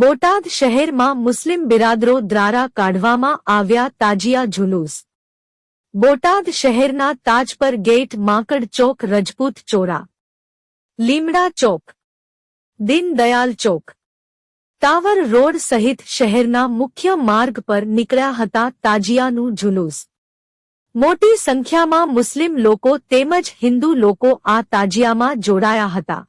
બોટાદ શહેરમાં મુસ્લિમ બિરાદરો દ્વારા કાઢવામાં આવ્યા તાજિયા જુલુસ। બોટાદ શહેરના તાજપર ગેટ, માંકડ ચોક, રજપૂત ચોરા, લીમડા ચોક, દીનદયાલ ચોક, ટાવર રોડ સહિત શહેરના મુખ્ય માર્ગ પર નીકળ્યા હતા તાજિયાનું જુલુસ। મોટી સંખ્યામાં મુસ્લિમ લોકો તેમજ હિન્દુ લોકો આ તાજિયામાં જોડાયા હતા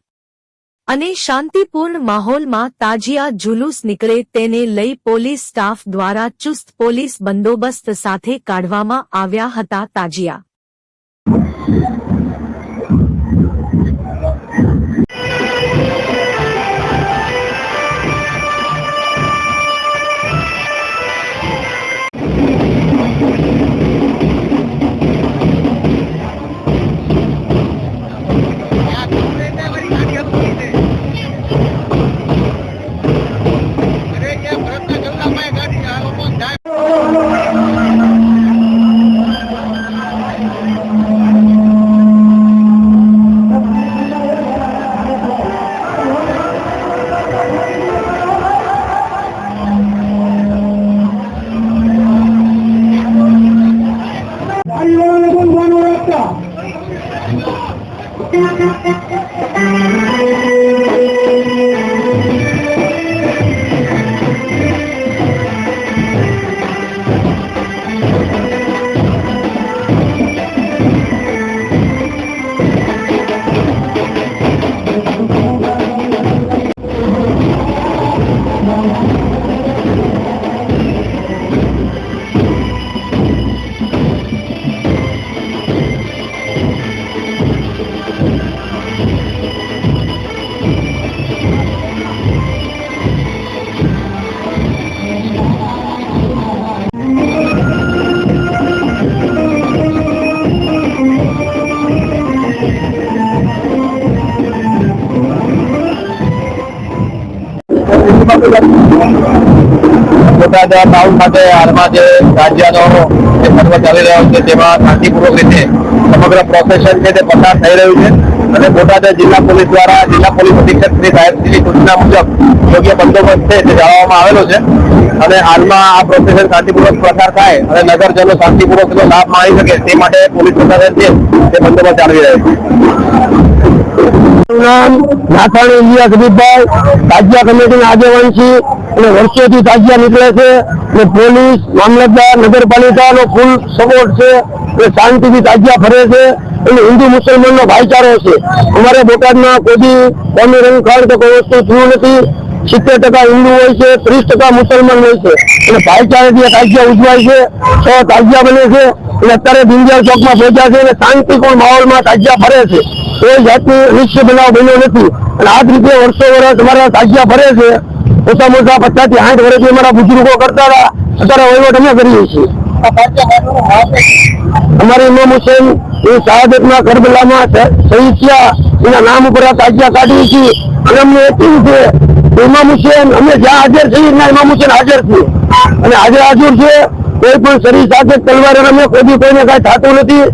અને શાંતિપૂર્ણ માહોલમાં તાજિયા જુલુસ નીકળે તેને લઈ પોલીસ સ્ટાફ દ્વારા ચુસ્ત પોલીસ બંદોબસ્ત સાથે કાઢવામાં આવ્યા હતા તાજિયા। બોટાદ ટાઉન ખાતે હાલમાં જે તાજિયાનો જે પર્વ ચાલી રહ્યો છે તેમાં શાંતિપૂર્વક રીતે સમગ્ર પ્રોસેશન છે તે પસાર થઈ રહ્યું છે અને બોટાદ જિલ્લા પોલીસ દ્વારા જિલ્લા પોલીસ અધિક્ષક શ્રી સાહેબની સૂચના મુજબ યોગ્ય બંદોબસ્ત છે તે જાળવવામાં આવેલો છે અને હાલમાં આ પ્રોસેશન શાંતિપૂર્વક પસાર થાય અને નગરજનો શાંતિપૂર્વક લાભ માણી શકે તે માટે પોલીસ પ્રશાસન છે તે બંદોબસ્ત જાળવી રહ્યું છે। નામ નાથાણી ઇલિયાસ હબીબભાઈ, તાજિયા કમિટીના આગેવાન છીએ અને વર્ષોથી તાજિયા નીકળે છે અને પોલીસ, મામલતદાર, નગરપાલિકાનો ફૂલ સપોર્ટ છે અને શાંતિથી તાજિયા ફરે છે અને હિન્દુ મુસલમાનનો ભાઈચારો છે। અમારે બોટાદમાં કોઈ કોમી રંગખાણ કે કોઈ વસ્તુ થયું નથી। 70% હિન્દુ હોય છે, 30% મુસલમાન હોય છે અને ભાઈચારાથી તાજિયા ઉજવાય છે। 6 તાજિયા બને છે અને અત્યારે દીનદયાળ ચોકમાં પહોંચ્યા છે અને શાંતિપૂર્ણ માહોલમાં તાજિયા ફરે છે। કોઈ જાતની નિશ્ચિત બનાવ બન્યો નથી અને આ જ રીતે વર્ષો વર્ષ અમારા તાજિયા ફરે છે। ઓછામાં ઓછા 50 થી 60 વર્ષથી અમારા બુજુર્ગો કરતા હતા, અત્યારે વહીવટ અમે કરીએ છીએ। અમારે ઇમામ હુસૈન એ શહાદતના કરબલામાં શહીદ થયા એના નામ ઉપર આ તાજિયા કાઢીએ છીએ અને અમને એટલું છે ઇમામ હુસૈન અમે જ્યાં હાજર છીએ ત્યાં ઇમામ હુસૈન હાજર છીએ અને હાજર છે। કોઈ પણ શરીર સાથે તલવાર અમે કોઈને કાંઈ થતું નથી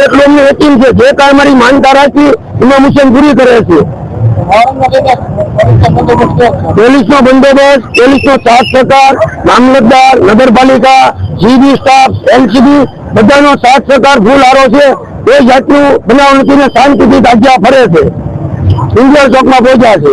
એટલું અમને યકીન છે। જે કાંઈ અમારી માનતા રાખી ઇમામ હુસૈન પૂરી કરે છે। પોલીસનો બંદોબસ્ત, પોલીસનો સાથ સહકાર, મામલતદાર, નગરપાલિકા, જીબી સ્ટાફ, એલસીબી બધાનો સાથ સહકાર ફૂલ હારો છે। કોઈ જાતનું બનાવ નથી ને શાંતિથી તાજિયા ફરે છે। દીનદયાળ ચોકમાં પહોંચ્યા છે।